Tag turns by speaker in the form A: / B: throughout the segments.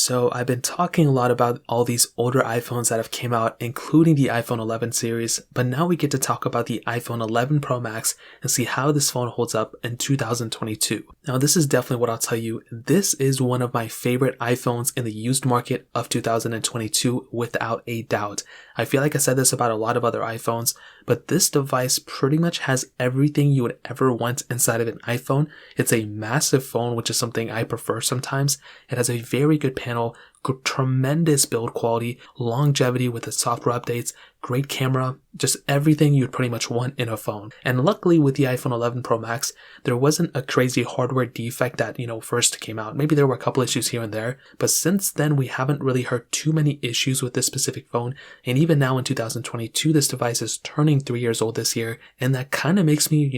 A: So I've been talking a lot about all these older iPhones that have came out, including the iPhone 11 series, but now we get to talk about the iPhone 11 Pro Max and see how this phone holds up in 2022. Now this is definitely what I'll tell you, this is one of my favorite iPhones in the used market of 2022 without a doubt. I feel like I said this about a lot of other iPhones, but this device pretty much has everything you would ever want inside of an iPhone. It's a massive phone, which is something I prefer sometimes. It has a very good panel, tremendous build quality, longevity with the software updates, great camera, just everything you'd pretty much want in a phone. And luckily with the iPhone 11 Pro Max, there wasn't a crazy hardware defect that, first came out. Maybe there were a couple issues here and there, but since then we haven't really heard too many issues with this specific phone. And even now in 2022, this device is turning 3 years old this year, and that kind of makes me,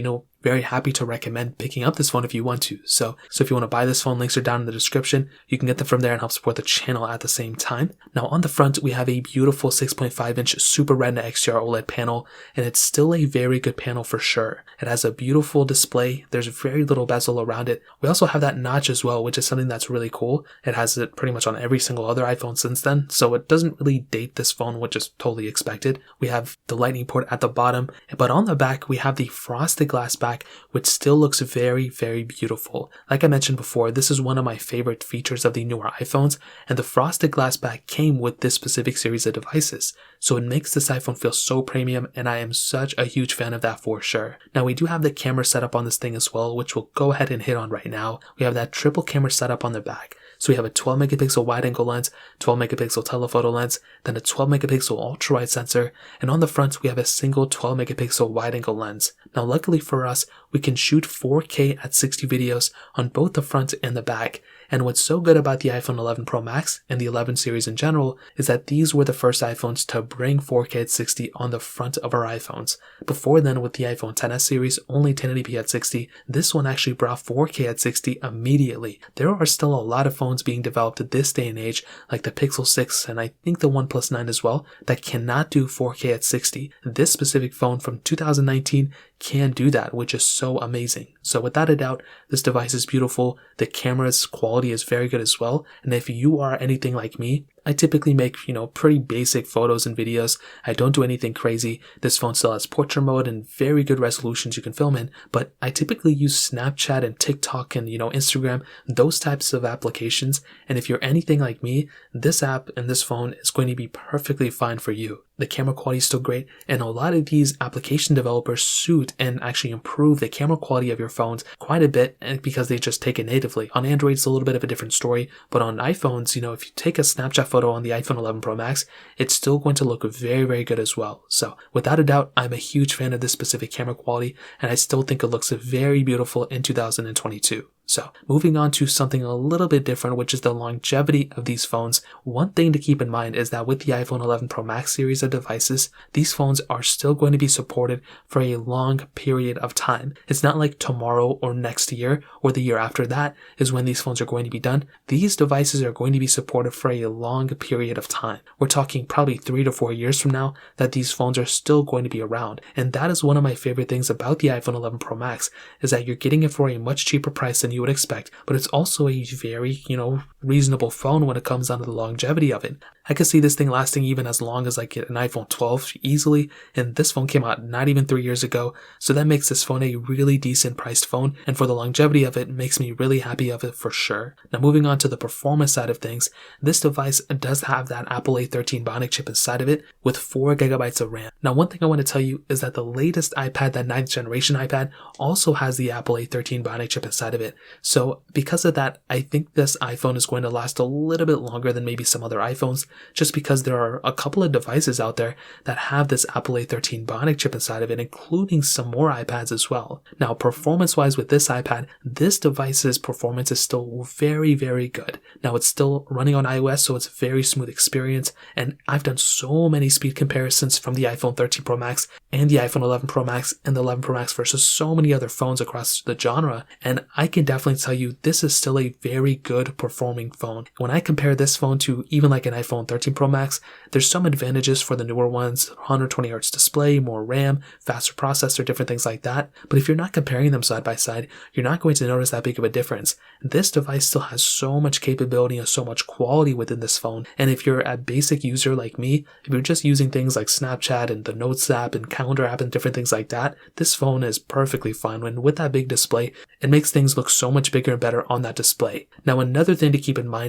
A: very happy to recommend picking up this phone if you want to. So if you want to buy this phone, links are down in the description. You can get them from there and help support the channel at the same time. Now on the front, we have a beautiful 6.5-inch Super Retina XDR OLED panel, and it's still a very good panel for sure. It has a beautiful display. There's very little bezel around it. We also have that notch as well, which is something that's really cool. It has it pretty much on every single other iPhone since then, so it doesn't really date this phone, which is totally expected. We have the lightning port at the bottom, but on the back, we have the frosted glass back, which still looks very, very beautiful. Like I mentioned before, this is one of my favorite features of the newer iPhones, and the frosted glass back came with this specific series of devices. So it makes this iPhone feel so premium, and I am such a huge fan of that for sure. Now we do have the camera setup on this thing as well, which we'll go ahead and hit on right now. We have that triple camera setup on the back. So we have a 12 megapixel wide angle lens, 12 megapixel telephoto lens, then a 12 megapixel ultra wide sensor, and on the front we have a single 12 megapixel wide angle lens. Now luckily for us, we can shoot 4K at 60 videos on both the front and the back. And what's so good about the iPhone 11 Pro Max and the 11 series in general is that these were the first iPhones to bring 4K at 60 on the front of our iPhones. Before then, with the iPhone XS series, only 1080p at 60, this one actually brought 4K at 60 immediately. There are still a lot of phones being developed this day and age, like the Pixel 6 and I think the OnePlus 9 as well, that cannot do 4K at 60. This specific phone from 2019 can do that, which is so amazing. So without a doubt, this device is beautiful. The camera's quality is very good as well. And if you are anything like me, I typically make, pretty basic photos and videos. I don't do anything crazy. This phone still has portrait mode and very good resolutions you can film in, but I typically use Snapchat and TikTok and, Instagram, those types of applications. And if you're anything like me, this app and this phone is going to be perfectly fine for you. The camera quality is still great, and a lot of these application developers suit and actually improve the camera quality of your phones quite a bit because they just take it natively. On Android, it's a little bit of a different story, but on iPhones, if you take a Snapchat photo on the iPhone 11 Pro Max, it's still going to look very, very good as well. So without a doubt, I'm a huge fan of this specific camera quality, and I still think it looks very beautiful in 2022. So moving on to something a little bit different, which is the longevity of these phones. One thing to keep in mind is that with the iPhone 11 Pro Max series of devices, these phones are still going to be supported for a long period of time. It's not like tomorrow or next year or the year after that is when these phones are going to be done. These devices are going to be supported for a long period of time. We're talking probably 3 to 4 years from now that these phones are still going to be around. And that is one of my favorite things about the iPhone 11 Pro Max, is that you're getting it for a much cheaper price than you would expect, but it's also a very, reasonable phone when it comes down to the longevity of it. I could see this thing lasting even as long as I get an iPhone 12 easily, and this phone came out not even 3 years ago, so that makes this phone a really decent priced phone, and for the longevity of it, makes me really happy of it for sure. Now moving on to the performance side of things, this device does have that Apple A13 Bionic chip inside of it with 4 gigabytes of RAM. Now one thing I want to tell you is that the latest iPad, that 9th generation iPad, also has the Apple A13 Bionic chip inside of it. So because of that, I think this iPhone is going to last a little bit longer than maybe some other iPhones, just because there are a couple of devices out there that have this Apple A13 Bionic chip inside of it, including some more iPads as well. Now, performance-wise with this iPad, this device's performance is still very, very good. Now, it's still running on iOS, so it's a very smooth experience, and I've done so many speed comparisons from the iPhone 13 Pro Max and the iPhone 11 Pro Max and the 11 Pro Max versus so many other phones across the genre, and I can definitely tell you this is still a very good performing phone. When I compare this phone to even like an iPhone 13 Pro Max, there's some advantages for the newer ones, 120Hz display, more RAM, faster processor, different things like that. But if you're not comparing them side by side, you're not going to notice that big of a difference. This device still has so much capability and so much quality within this phone. And if you're a basic user like me, if you're just using things like Snapchat and the Notes app and Calendar app and different things like that, this phone is perfectly fine. And with that big display, it makes things look so much bigger and better on that display. Now another thing to keep in mind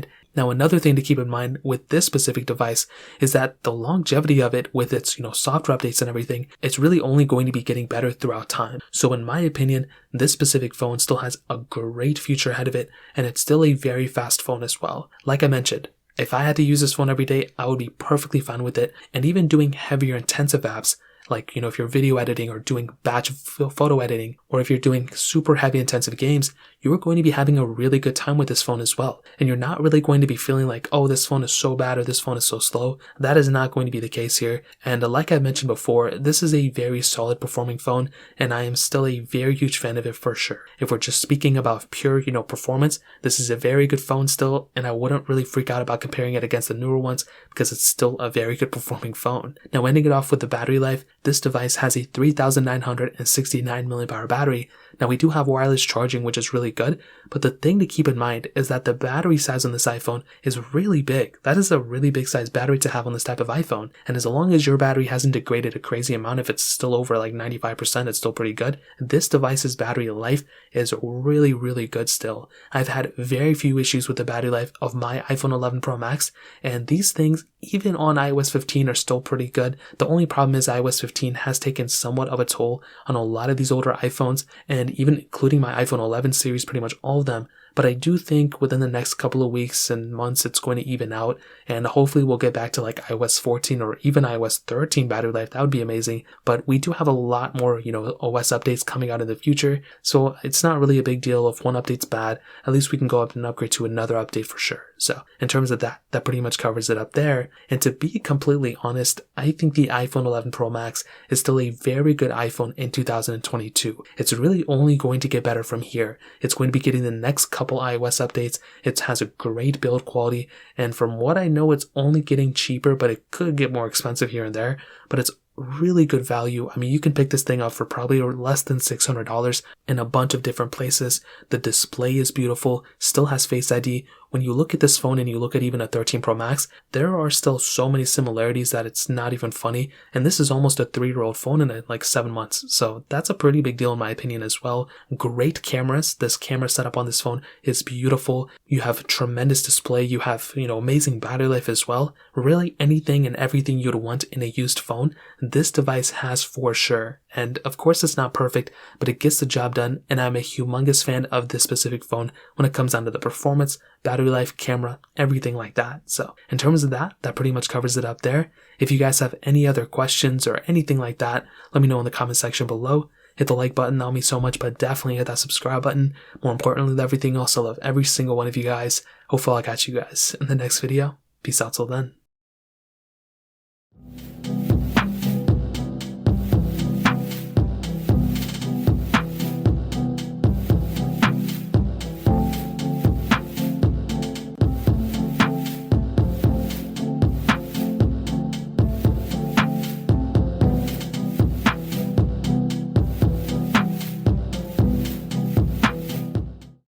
A: with this specific device is that the longevity of it with its, software updates and everything, it's really only going to be getting better throughout time. So in my opinion, this specific phone still has a great future ahead of it, and it's still a very fast phone as well. Like I mentioned, if I had to use this phone every day, I would be perfectly fine with it. And even doing heavier intensive apps, like, if you're video editing or doing batch photo editing, or if you're doing super heavy intensive games, you're going to be having a really good time with this phone as well. And you're not really going to be feeling like, oh, this phone is so bad or this phone is so slow. That is not going to be the case here. And like I mentioned before, this is a very solid performing phone, and I am still a very huge fan of it for sure. If we're just speaking about pure, performance, this is a very good phone still, and I wouldn't really freak out about comparing it against the newer ones because it's still a very good performing phone. Now, ending it off with the battery life, this device has a 3,969 mAh battery. Now we do have wireless charging, which is really good, but the thing to keep in mind is that the battery size on this iPhone is really big. That is a really big size battery to have on this type of iPhone, and as long as your battery hasn't degraded a crazy amount, if it's still over like 95%, it's still pretty good. This device's battery life is really, really good still. I've had very few issues with the battery life of my iPhone 11 Pro Max, and these things, even on iOS 15, are still pretty good. The only problem is iOS 15 has taken somewhat of a toll on a lot of these older iPhones, and even including my iPhone 11 series, pretty much all of them. But I do think within the next couple of weeks and months, it's going to even out, and hopefully we'll get back to like iOS 14 or even iOS 13 battery life. That would be amazing. But we do have a lot more, OS updates coming out in the future, so it's not really a big deal if one update's bad. At least we can go up and upgrade to another update for sure. So in terms of that pretty much covers it up there. And to be completely honest, I think the iPhone 11 Pro Max is still a very good iPhone in 2022. It's really only going to get better from here. It's going to be getting the next couple iOS updates. It has a great build quality, and from what I know, it's only getting cheaper, but it could get more expensive here and there, but it's really good value. I mean, you can pick this thing up for probably less than $600 in a bunch of different places. The display is beautiful, still has Face ID. When you look at this phone and you look at even a 13 Pro Max, there are still so many similarities that it's not even funny. And this is almost a 3-year-old phone in like 7 months. So that's a pretty big deal in my opinion as well. Great cameras. This camera setup on this phone is beautiful. You have tremendous display. You have, amazing battery life as well. Really anything and everything you'd want in a used phone, this device has for sure. And of course it's not perfect, but it gets the job done, and I'm a humongous fan of this specific phone when it comes down to the performance, battery life, camera, everything like that. So in terms of that pretty much covers it up there. If you guys have any other questions or anything like that, let me know in the comment section below. Hit the like button, that'll mean so much, but definitely hit that subscribe button. More importantly than everything else, I love every single one of you guys. Hopefully I'll catch you guys in the next video. Peace out till then.